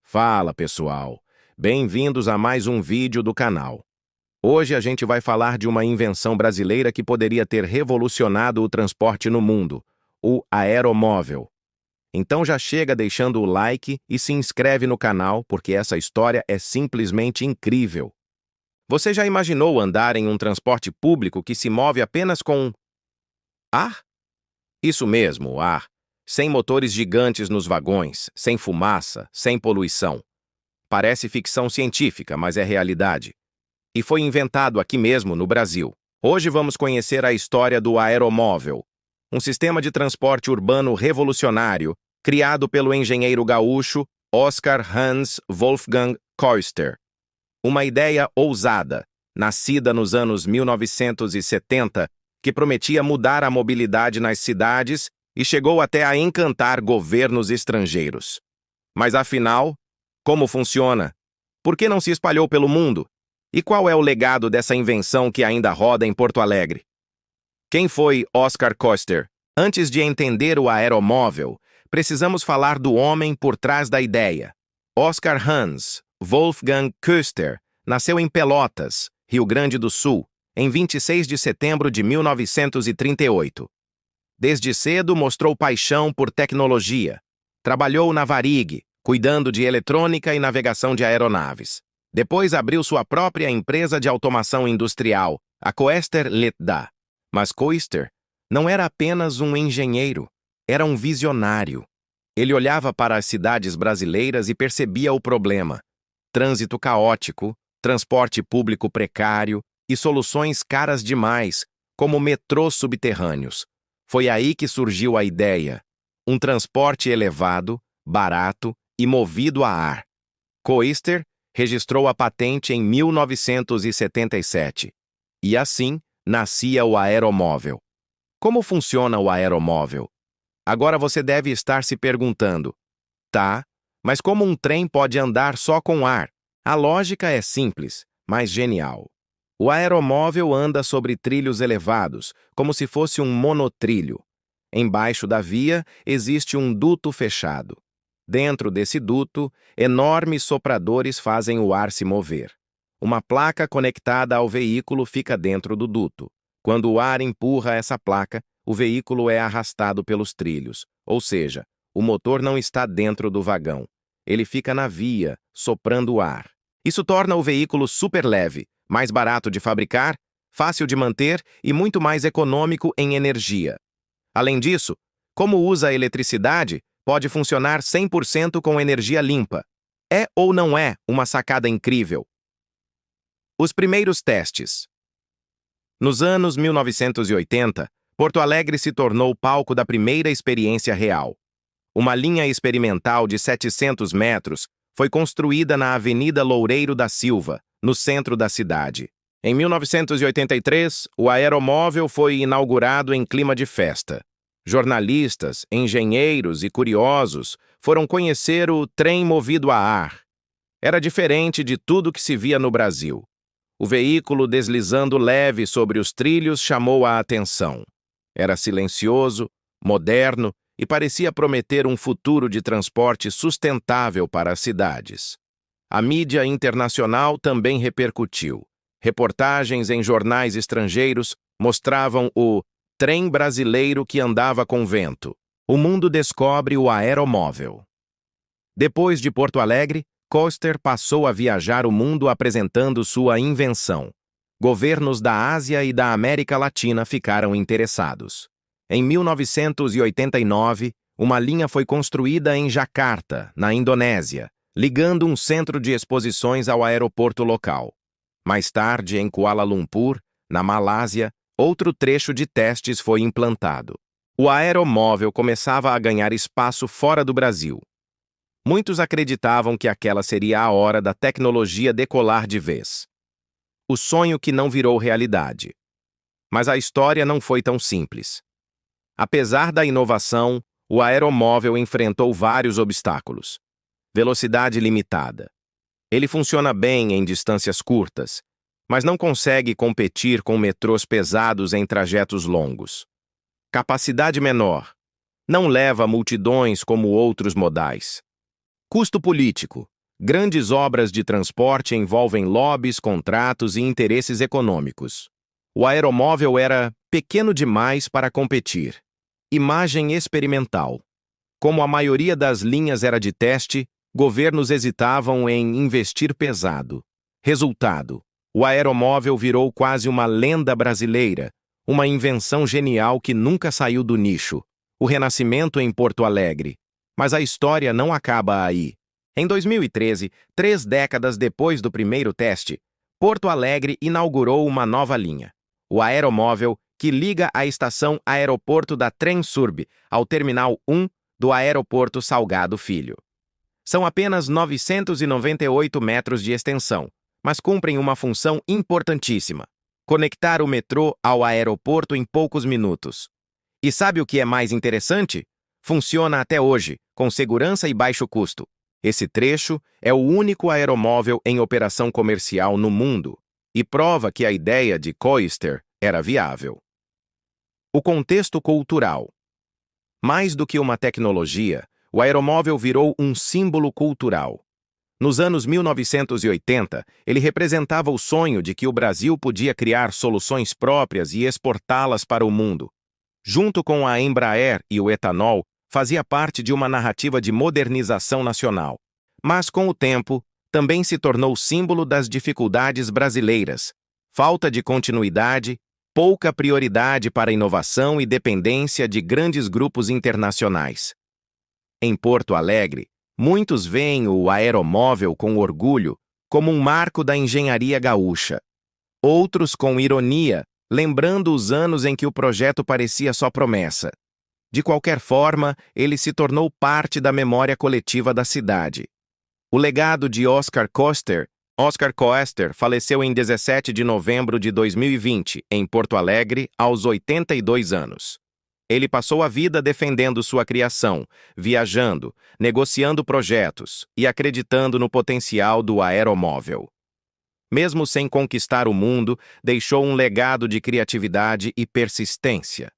Fala, pessoal! Bem-vindos a mais um vídeo do canal. Hoje a gente vai falar de uma invenção brasileira que poderia ter revolucionado o transporte no mundo, o aeromóvel. Então já chega deixando o like e se inscreve no canal, porque essa história é simplesmente incrível. Você já imaginou andar em um transporte público que se move apenas com ar? Isso mesmo, ar. Sem motores gigantes nos vagões, sem fumaça, sem poluição. Parece ficção científica, mas é realidade. E foi inventado aqui mesmo, no Brasil. Hoje vamos conhecer a história do aeromóvel, um sistema de transporte urbano revolucionário, criado pelo engenheiro gaúcho Oskar Hans Wolfgang Koester. Uma ideia ousada, nascida nos anos 1970, que prometia mudar a mobilidade nas cidades e chegou até a encantar governos estrangeiros. Mas afinal, como funciona? Por que não se espalhou pelo mundo? E qual é o legado dessa invenção que ainda roda em Porto Alegre? Quem foi Oskar Koester? Antes de entender o aeromóvel, precisamos falar do homem por trás da ideia. Oskar Hans Wolfgang Koester nasceu em Pelotas, Rio Grande do Sul, em 26 de setembro de 1938. Desde cedo mostrou paixão por tecnologia. Trabalhou na Varig, cuidando de eletrônica e navegação de aeronaves. Depois abriu sua própria empresa de automação industrial, a Koester Ltda. Mas Koester não era apenas um engenheiro, era um visionário. Ele olhava para as cidades brasileiras e percebia o problema: trânsito caótico, transporte público precário e soluções caras demais, como metrôs subterrâneos. Foi aí que surgiu a ideia: um transporte elevado, barato e movido a ar. Koester registrou a patente em 1977. E assim nascia o aeromóvel. Como funciona o aeromóvel? Agora você deve estar se perguntando: tá, mas como um trem pode andar só com ar? A lógica é simples, mas genial. O aeromóvel anda sobre trilhos elevados, como se fosse um monotrilho. Embaixo da via existe um duto fechado. Dentro desse duto, enormes sopradores fazem o ar se mover. Uma placa conectada ao veículo fica dentro do duto. Quando o ar empurra essa placa, o veículo é arrastado pelos trilhos, ou seja, o motor não está dentro do vagão. Ele fica na via, soprando o ar. Isso torna o veículo super leve, mais barato de fabricar, fácil de manter e muito mais econômico em energia. Além disso, como usa eletricidade, pode funcionar 100% com energia limpa. É ou não é uma sacada incrível? Os primeiros testes. Nos anos 1980, Porto Alegre se tornou palco da primeira experiência real. Uma linha experimental de 700 metros foi construída na Avenida Loureiro da Silva, no centro da cidade. Em 1983, o aeromóvel foi inaugurado em clima de festa. Jornalistas, engenheiros e curiosos foram conhecer o trem movido a ar. Era diferente de tudo que se via no Brasil. O veículo deslizando leve sobre os trilhos chamou a atenção. Era silencioso, moderno e parecia prometer um futuro de transporte sustentável para as cidades. A mídia internacional também repercutiu. Reportagens em jornais estrangeiros mostravam o trem brasileiro que andava com vento. O mundo descobre o aeromóvel. Depois de Porto Alegre, Koester passou a viajar o mundo apresentando sua invenção. Governos da Ásia e da América Latina ficaram interessados. Em 1989, uma linha foi construída em Jakarta, na Indonésia, ligando um centro de exposições ao aeroporto local. Mais tarde, em Kuala Lumpur, na Malásia, outro trecho de testes foi implantado. O aeromóvel começava a ganhar espaço fora do Brasil. Muitos acreditavam que aquela seria a hora da tecnologia decolar de vez. O sonho que não virou realidade. Mas a história não foi tão simples. Apesar da inovação, o aeromóvel enfrentou vários obstáculos. Velocidade limitada. Ele funciona bem em distâncias curtas, mas não consegue competir com metrôs pesados em trajetos longos. Capacidade menor. Não leva multidões como outros modais. Custo político. Grandes obras de transporte envolvem lobbies, contratos e interesses econômicos. O aeromóvel era pequeno demais para competir. Imagem experimental. Como a maioria das linhas era de teste, governos hesitavam em investir pesado. Resultado: o aeromóvel virou quase uma lenda brasileira, uma invenção genial que nunca saiu do nicho. O renascimento em Porto Alegre. Mas a história não acaba aí. Em 2013, 3 décadas depois do primeiro teste, Porto Alegre inaugurou uma nova linha. O aeromóvel, que liga a estação Aeroporto da Transurb ao Terminal 1 do Aeroporto Salgado Filho. São apenas 998 metros de extensão, mas cumprem uma função importantíssima: conectar o metrô ao aeroporto em poucos minutos. E sabe o que é mais interessante? Funciona até hoje, com segurança e baixo custo. Esse trecho é o único aeromóvel em operação comercial no mundo e prova que a ideia de Koester era viável. O contexto cultural. Mais do que uma tecnologia, o aeromóvel virou um símbolo cultural. Nos anos 1980, ele representava o sonho de que o Brasil podia criar soluções próprias e exportá-las para o mundo. Junto com a Embraer e o etanol, fazia parte de uma narrativa de modernização nacional. Mas, com o tempo, também se tornou símbolo das dificuldades brasileiras: falta de continuidade, pouca prioridade para inovação e dependência de grandes grupos internacionais. Em Porto Alegre, muitos veem o aeromóvel com orgulho como um marco da engenharia gaúcha. Outros com ironia, lembrando os anos em que o projeto parecia só promessa. De qualquer forma, ele se tornou parte da memória coletiva da cidade. O legado de Oscar Koester faleceu em 17 de novembro de 2020, em Porto Alegre, aos 82 anos. Ele passou a vida defendendo sua criação, viajando, negociando projetos e acreditando no potencial do aeromóvel. Mesmo sem conquistar o mundo, deixou um legado de criatividade e persistência.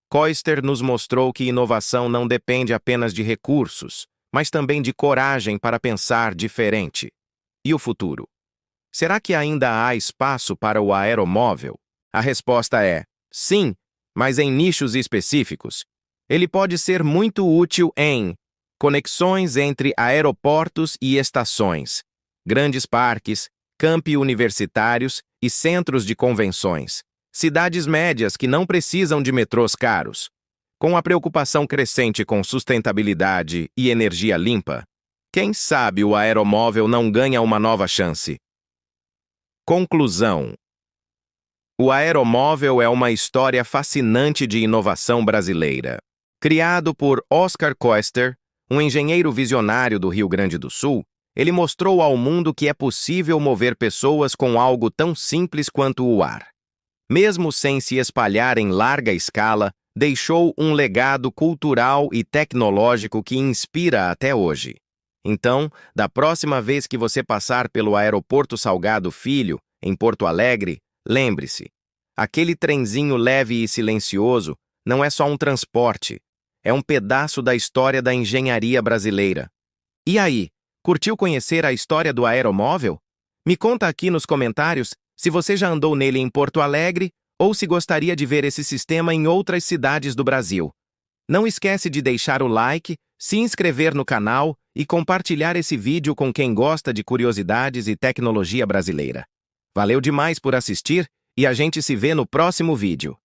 Koester nos mostrou que inovação não depende apenas de recursos, mas também de coragem para pensar diferente. E o futuro? Será que ainda há espaço para o aeromóvel? A resposta é sim, mas em nichos específicos. Ele pode ser muito útil em conexões entre aeroportos e estações, grandes parques, campi universitários e centros de convenções, cidades médias que não precisam de metrôs caros. Com a preocupação crescente com sustentabilidade e energia limpa, quem sabe o aeromóvel não ganha uma nova chance? Conclusão. O aeromóvel é uma história fascinante de inovação brasileira. Criado por Oscar Koester, um engenheiro visionário do Rio Grande do Sul, ele mostrou ao mundo que é possível mover pessoas com algo tão simples quanto o ar. Mesmo sem se espalhar em larga escala, deixou um legado cultural e tecnológico que inspira até hoje. Então, da próxima vez que você passar pelo Aeroporto Salgado Filho, em Porto Alegre, lembre-se, aquele trenzinho leve e silencioso não é só um transporte, é um pedaço da história da engenharia brasileira. E aí, curtiu conhecer a história do aeromóvel? Me conta aqui nos comentários se você já andou nele em Porto Alegre ou se gostaria de ver esse sistema em outras cidades do Brasil. Não esquece de deixar o like, se inscrever no canal e compartilhar esse vídeo com quem gosta de curiosidades e tecnologia brasileira. Valeu demais por assistir e a gente se vê no próximo vídeo.